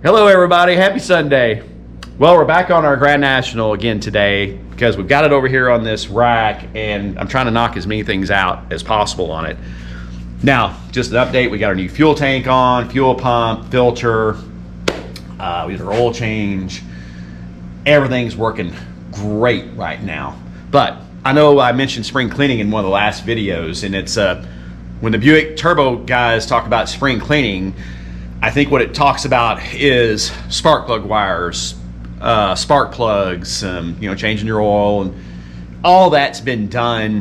Hello everybody, happy Sunday. Well, we're back on our Grand National again today because we've got it over here on this rack and I'm trying to knock as many things out as possible on it. Now, just an update, we got our new fuel tank on, fuel pump, filter, we did our oil change. Everything's working great right now. But I know I mentioned spring cleaning in one of the last videos, and it's when the Buick turbo guys talk about spring cleaning, I think what it talks about is spark plug wires, spark plugs, changing your oil, and all that's been done.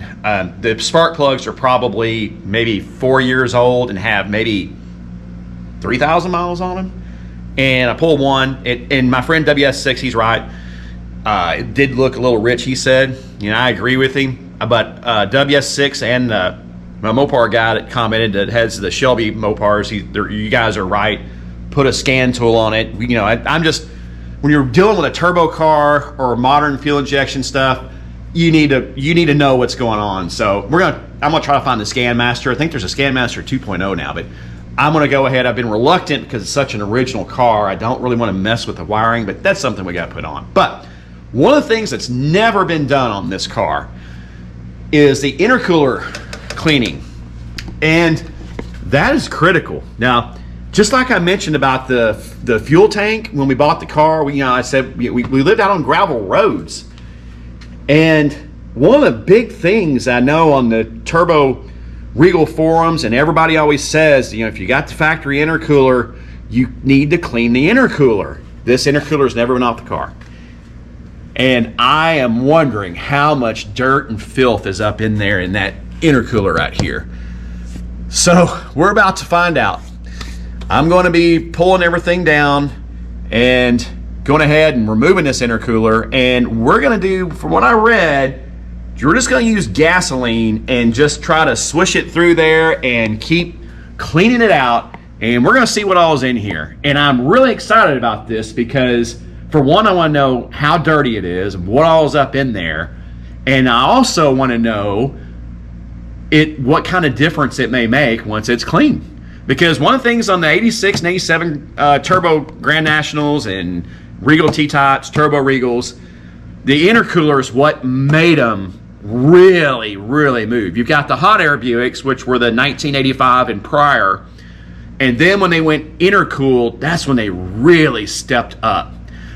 The spark plugs are probably maybe 4 years old and have maybe 3,000 miles on them. And I pulled one, and my friend WS6, he's right. It did look a little rich, he said. I agree with him. But WS6 and my Mopar guy that commented that has the Shelby Mopars, you guys are right. Put a scan tool on it. I'm just, when you're dealing with a turbo car or modern fuel injection stuff, you need to know what's going on. So I'm gonna try to find the Scan Master. I think there's a Scan Master 2.0 now, but I'm gonna go ahead. I've been reluctant because it's such an original car. I don't really want to mess with the wiring, but that's something we got to put on. But one of the things that's never been done on this car is the intercooler cleaning, and that is critical. Now, just like I mentioned about the fuel tank when we bought the car, I said we lived out on gravel roads, and one of the big things I know on the Turbo Regal forums, and everybody always says, if you got the factory intercooler, you need to clean the intercooler. This intercooler has never been off the car. And I am wondering how much dirt and filth is up in there in that intercooler right here. So we're about to find out. I'm going to be pulling everything down and going ahead and removing this intercooler. And we're going to do, from what I read, you're just going to use gasoline and just try to swish it through there and keep cleaning it out. And we're going to see what all is in here. And I'm really excited about this because, for one, I want to know how dirty it is, what all is up in there. And I also want to know what kind of difference it may make once it's clean. Because one of the things on the 86 and 87 Turbo Grand Nationals and Regal T-Types, Turbo Regals, the intercooler is what made them really, really move. You've got the hot air Buicks, which were the 1985 and prior, and then when they went intercooled, that's when they really stepped up.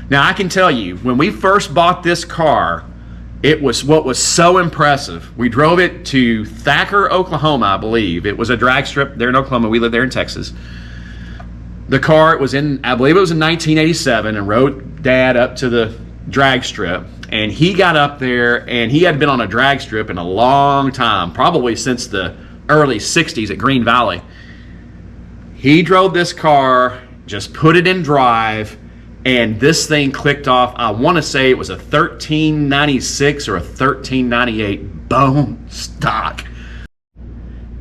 Now, I can tell you, when we first bought this car, what was so impressive. We drove it to Thacker, Oklahoma, I believe. It was a drag strip there in Oklahoma. We lived there in Texas. The car, I believe it was in 1987, and rode Dad up to the drag strip. And he got up there, and he hadn't been on a drag strip in a long time, probably since the early 60s at Green Valley. He drove this car, just put it in drive, and this thing clicked off. I want to say it was a 1396 or a 1398 bone stock.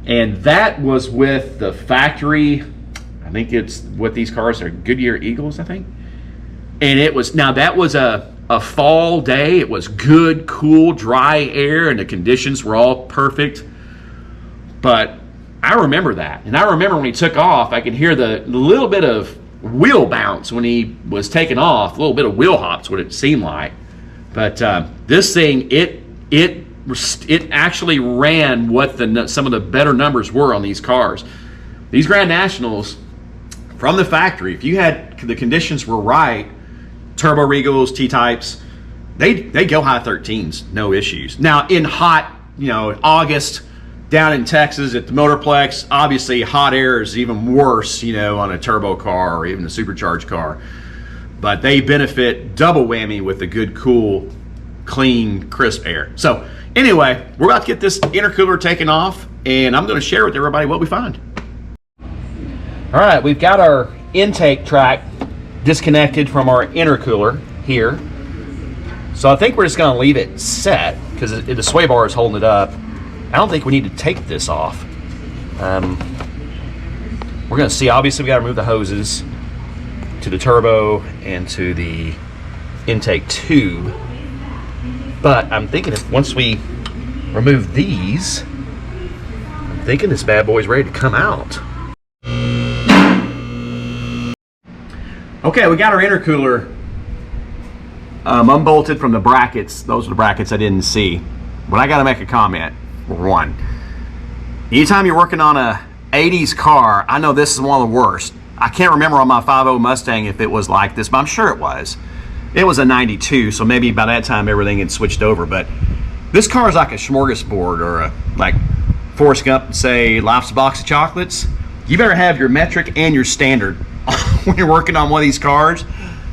And that was with the factory, I think it's what these cars are, Goodyear Eagles, I think. And that was a fall day. It was good, cool, dry air, and the conditions were all perfect. But I remember that. And I remember when he took off, I could hear the little bit of wheel bounce when he was taking off, a little bit of wheel hops, what it seemed like. But this thing, it actually ran what some of the better numbers were on these cars. These Grand Nationals from the factory, if you had the conditions were right, Turbo Regals, T-Types, they go high 13s, no issues. Now in hot, August, down in Texas at the Motorplex, obviously hot air is even worse, on a turbo car or even a supercharged car. But they benefit double whammy with the good, cool, clean, crisp air. So anyway, we're about to get this intercooler taken off, and I'm going to share with everybody what we find. All right, we've got our intake track disconnected from our intercooler here. So I think we're just going to leave it set because the sway bar is holding it up. I don't think we need to take this off. We're going to see, obviously we got to remove the hoses to the turbo and to the intake tube. But I'm thinking once we remove these, I'm thinking this bad boy's ready to come out. Okay, we got our intercooler unbolted from the brackets. Those are the brackets I didn't see. But I got to make a comment. One, anytime you're working on a 80s car, I know this is one of the worst. I can't remember on my 5.0 Mustang if it was like this, but I'm sure it was. It was a 92, so maybe by that time everything had switched over. But this car is like a smorgasbord, or a, like Forrest Gump would say, life's a box of chocolates. You better have your metric and your standard when you're working on one of these cars.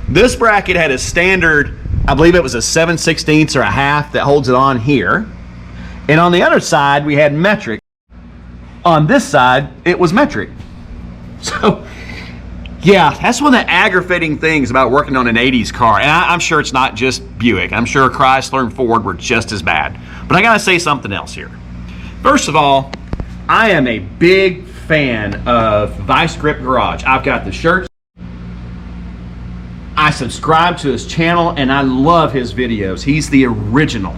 This bracket had a standard, I believe it was a 7/16 or a half that holds it on here. And on the other side, we had metric. On this side, it was metric. So, yeah, that's one of the aggravating things about working on an 80s car. And I'm sure it's not just Buick. I'm sure Chrysler and Ford were just as bad. But I gotta say something else here. First of all, I am a big fan of Vice Grip Garage. I've got the shirts. I subscribe to his channel and I love his videos. He's the original.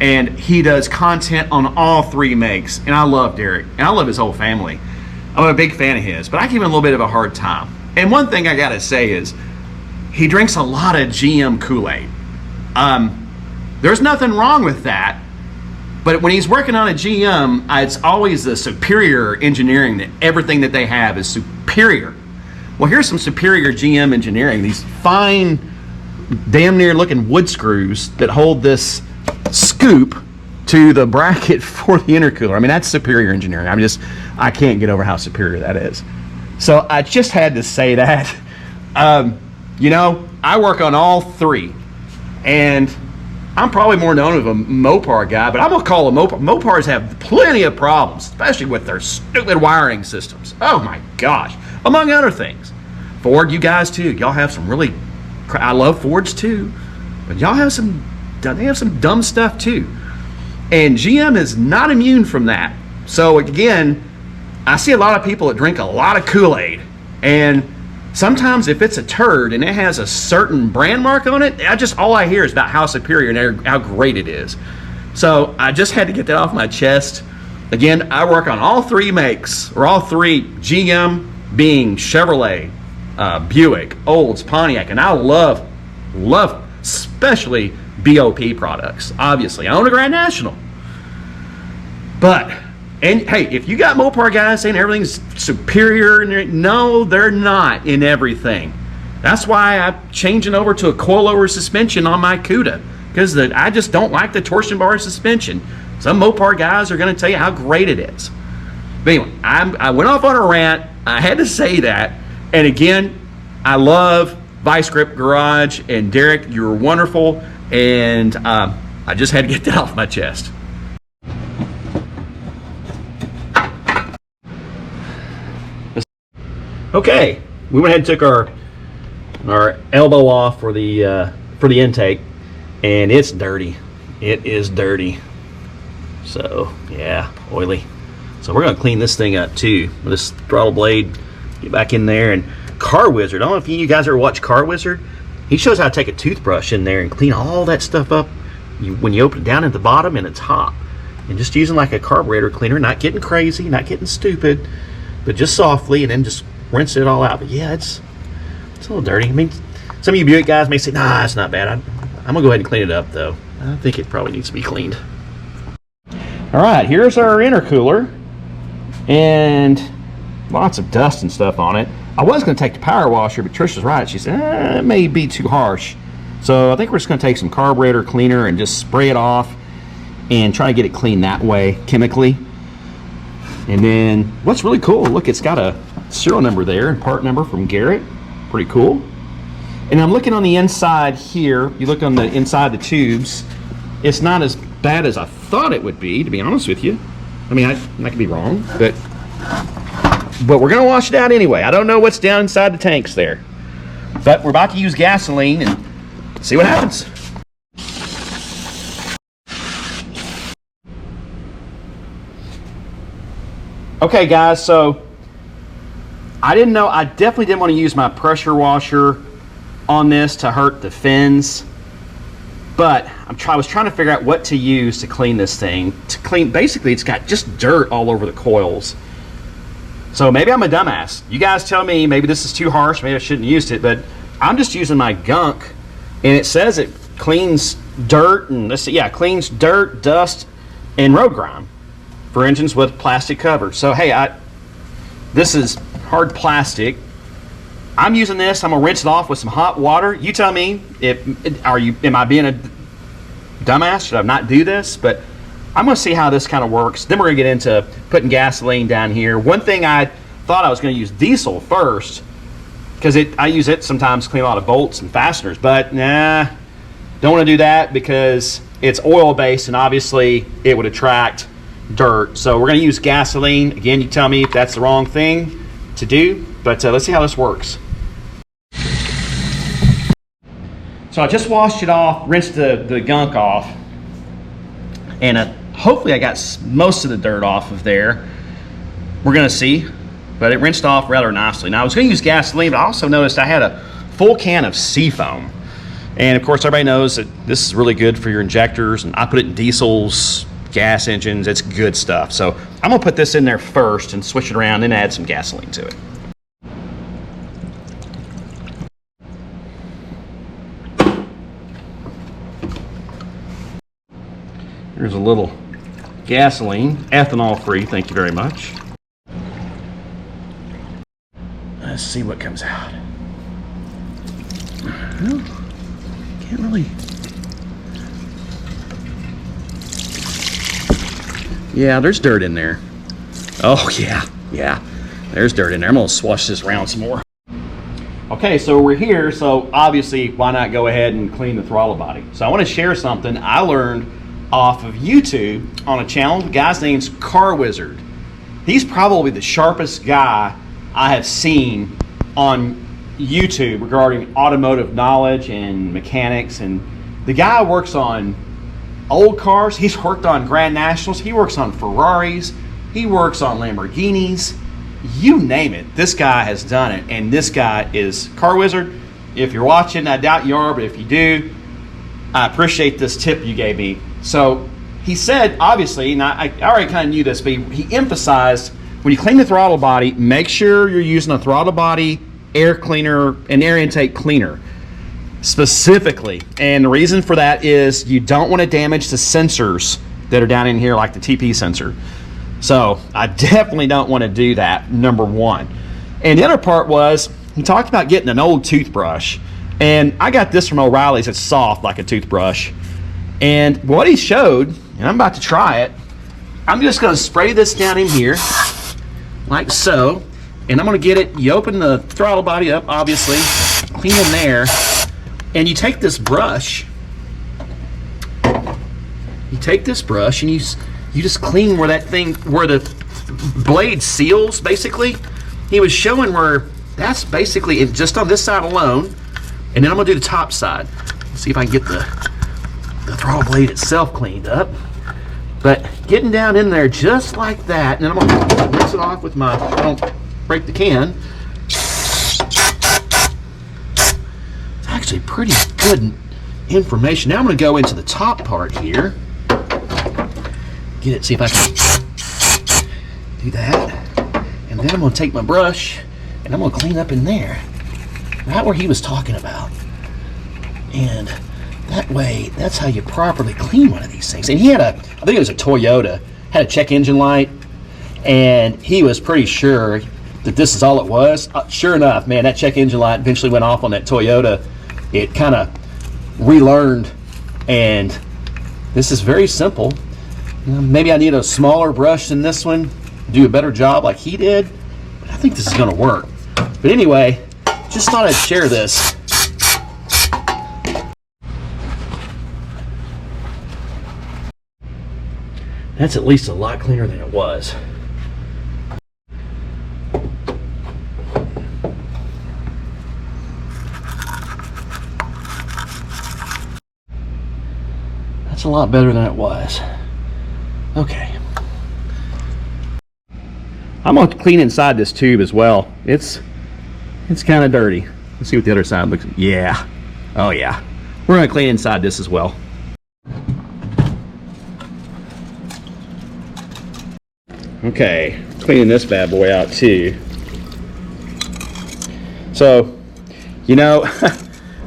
And he does content on all three makes. And I love Derek. And I love his whole family. I'm a big fan of his. But I give him a little bit of a hard time. And one thing I gotta say is, he drinks a lot of GM Kool-Aid. There's nothing wrong with that. But when he's working on a GM, it's always the superior engineering, that everything that they have is superior. Well, here's some superior GM engineering. These fine, damn near looking wood screws that hold this scoop to the bracket for the intercooler. I mean, that's superior engineering. I can't get over how superior that is. So I just had to say that. You know, I work on all three, and I'm probably more known as a Mopar guy, but I'm gonna call them Mopar. Mopars have plenty of problems, especially with their stupid wiring systems. Oh my gosh, among other things. Ford, you guys too, y'all have some really, I love Fords too, but y'all have some, they have some dumb stuff too. And GM is not immune from that. So again, I see a lot of people that drink a lot of Kool-Aid, and sometimes if it's a turd and it has a certain brand mark on it, all I hear is about how superior and how great it is. So I just had to get that off my chest. Again, I work on all three makes, or all three, GM being Chevrolet, Buick, Olds, Pontiac, and I love especially BOP products. Obviously, I own a Grand National. But, and hey, if you got Mopar guys saying everything's superior, no, they're not in everything. That's why I'm changing over to a coilover suspension on my Cuda, because I just don't like the torsion bar suspension. Some Mopar guys are going to tell you how great it is. But anyway, I went off on a rant. I had to say that. And again, I love Vice Grip Garage, and Derek, you're wonderful. And I just had to get that off my chest. Okay, we went ahead and took our elbow off for the intake, and it's dirty. It is dirty. So yeah, oily. So we're gonna clean this thing up too with this throttle blade. Get back in there. And Car Wizard, I don't know if you guys ever watch Car Wizard. He shows how to take a toothbrush in there and clean all that stuff up when you open it down at the bottom and it's hot. And just using like a carburetor cleaner, not getting crazy, not getting stupid, but just softly, and then just rinse it all out. But yeah, it's a little dirty. I mean, some of you Buick guys may say, nah, it's not bad. I'm gonna go ahead and clean it up though. I think it probably needs to be cleaned. All right, here's our intercooler, and lots of dust and stuff on it. I was gonna take the power washer, but Trisha's right. She said, it may be too harsh. So I think we're just gonna take some carburetor cleaner and just spray it off and try to get it clean that way, chemically. And then what's really cool, look, it's got a serial number there and part number from Garrett. Pretty cool. And I'm looking on the inside here. You look on the inside the tubes, it's not as bad as I thought it would be, to be honest with you. I mean, I could be wrong, but we're gonna wash it out anyway. I don't know what's down inside the tanks there, but we're about to use gasoline and see what happens. Okay guys, so I didn't know, I definitely didn't want to use my pressure washer on this to hurt the fins, but I was trying to figure out what to use to clean this thing. Basically it's got just dirt all over the coils. So maybe I'm a dumbass. You guys tell me, maybe this is too harsh, maybe I shouldn't have used it, but I'm just using my gunk, and it says it cleans dirt, and let's see, yeah, cleans dirt, dust, and road grime for engines with plastic cover. So hey, this is hard plastic. I'm using this. I'm gonna rinse it off with some hot water. You tell me, am I being a dumbass? Should I not do this? But I'm gonna see how this kind of works. Then we're gonna get into putting gasoline down here. One thing, I thought I was gonna use diesel first, because I use it sometimes to clean a lot of bolts and fasteners, but nah, don't want to do that because it's oil based and obviously it would attract dirt. So we're going to use gasoline. Again, you tell me if that's the wrong thing to do, but let's see how this works. So I just washed it off, rinsed the gunk off, and hopefully I got most of the dirt off of there. We're going to see, but it rinsed off rather nicely. Now I was going to use gasoline, but I also noticed I had a full can of Seafoam. And of course, everybody knows that this is really good for your injectors, and I put it in diesels, gas engines. It's good stuff. So I'm gonna put this in there first and switch it around and add some gasoline to it. Here's a little gasoline, ethanol free, thank you very much. Let's see what comes out. Well, can't really. Yeah, there's dirt in there. Oh yeah, there's dirt in there. I'm gonna swash this around some more. Okay, so we're here, so obviously why not go ahead and clean the throttle body. So I want to share something I learned off of YouTube on a channel. The guy's name's Car Wizard. He's probably the sharpest guy I have seen on YouTube regarding automotive knowledge and mechanics. And the guy works on old cars. He's worked on Grand Nationals. He works on Ferraris. He works on Lamborghinis. You name it, this guy has done it. And this guy is Car Wizard. If you're watching, I doubt you are, but if you do, I appreciate this tip you gave me. So he said, obviously, and I already kind of knew this, but he emphasized, when you clean the throttle body, make sure you're using a throttle body air cleaner, an air intake cleaner specifically. And the reason for that is you don't want to damage the sensors that are down in here, like the TP sensor. So I definitely don't want to do that, number one. And the other part was, he talked about getting an old toothbrush. And I got this from O'Reilly's. It's soft like a toothbrush. And what he showed, and I'm about to try it, I'm just going to spray this down in here, like so. And I'm going to get it, you open the throttle body up, obviously, clean in there. And you take this brush, and you just clean where that thing, where the blade seals, basically. He was showing where that's basically it, just on this side alone. And then I'm gonna do the top side. See if I can get the throttle blade itself cleaned up. But getting down in there just like that, and then I'm gonna rinse it off with my, I don't break the can. It's actually pretty good information. Now I'm gonna go into the top part here. Get it, see if I can do that. And then I'm gonna take my brush and I'm gonna clean up in there. Right where he was talking about. And that way, that's how you properly clean one of these things. And he had I think it was a Toyota, had a check engine light, and he was pretty sure that this is all it was. Sure enough, man, that check engine light eventually went off on that Toyota. It kind of relearned, and this is very simple. Maybe I need a smaller brush than this one, do a better job like he did, but I think this is gonna work. But anyway, just thought I'd share this. That's at least a lot cleaner than it was. That's a lot better than it was. Okay. I'm gonna clean inside this tube as well. It's kind of dirty. Let's see what the other side looks like. Yeah. Oh yeah. We're gonna clean inside this as well. Okay. cleaning this bad boy out too. So, you know,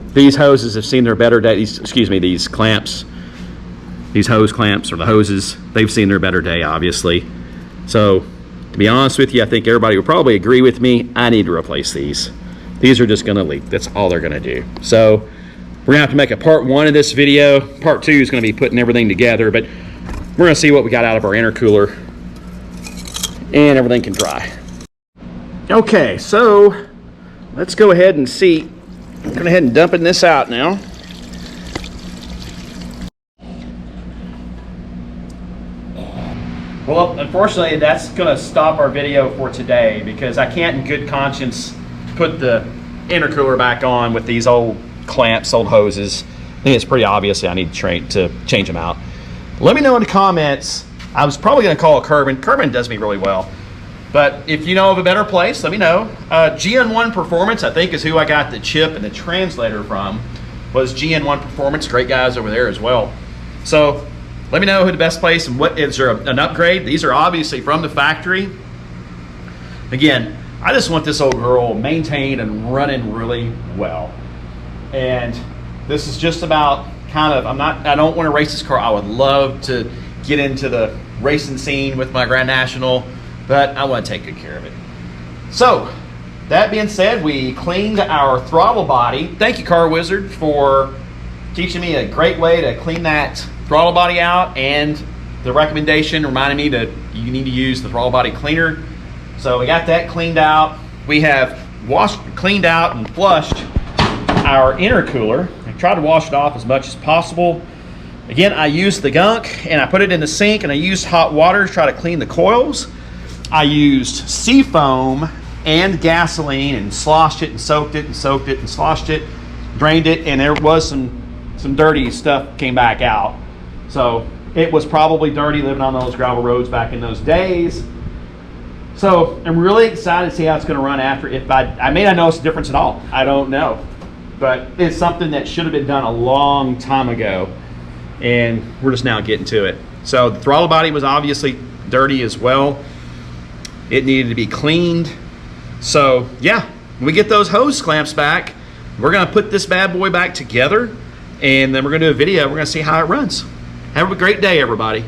these hoses have seen their better day. These clamps, these hose clamps or the hoses, they've seen their better day, obviously. So, to be honest with you, I think everybody would probably agree with me. I need to replace these. These are just going to leak. That's all they're going to do. So, we're going to have to make a part 1 of this video. Part 2 is going to be putting everything together, but we're going to see what we got out of our intercooler, and everything can dry. Okay, so let's go ahead and see. I'm going ahead and dumping this out now. Well, unfortunately, that's going to stop our video for today because I can't in good conscience put the intercooler back on with these old clamps, old hoses. I think it's pretty obvious I need to change them out. Let me know in the comments. I was probably going to call Kerbin. Kerbin does me really well. But if you know of a better place, let me know. GN1 Performance, I think, is who I got the chip and the translator from, was GN1 Performance. Great guys over there as well. So let me know who the best place and what is there an upgrade. These are obviously from the factory. Again, I just want this old girl maintained and running really well. And this is just about kind of, I don't want to race this car. I would love to get into the racing scene with my Grand National, but I want to take good care of it. So, that being said, we cleaned our throttle body. Thank you, Car Wizard, for teaching me a great way to clean that throttle body out, and the recommendation reminded me that you need to use the throttle body cleaner. So we got that cleaned out. We have cleaned out and flushed our intercooler. I tried to wash it off as much as possible. Again, I used the gunk and I put it in the sink, and I used hot water to try to clean the coils. I used sea foam and gasoline and sloshed it and soaked it and soaked it and sloshed it, drained it, and there was some dirty stuff came back out. So it was probably dirty living on those gravel roads back in those days. So I'm really excited to see how it's going to run after. If I may not notice a difference at all. I don't know. But it's something that should have been done a long time ago, and we're just now getting to it. So the throttle body was obviously dirty as well. It needed to be cleaned. So yeah, when we get those hose clamps back, we're going to put this bad boy back together, and then we're going to do a video. We're going to see how it runs. Have a great day, everybody.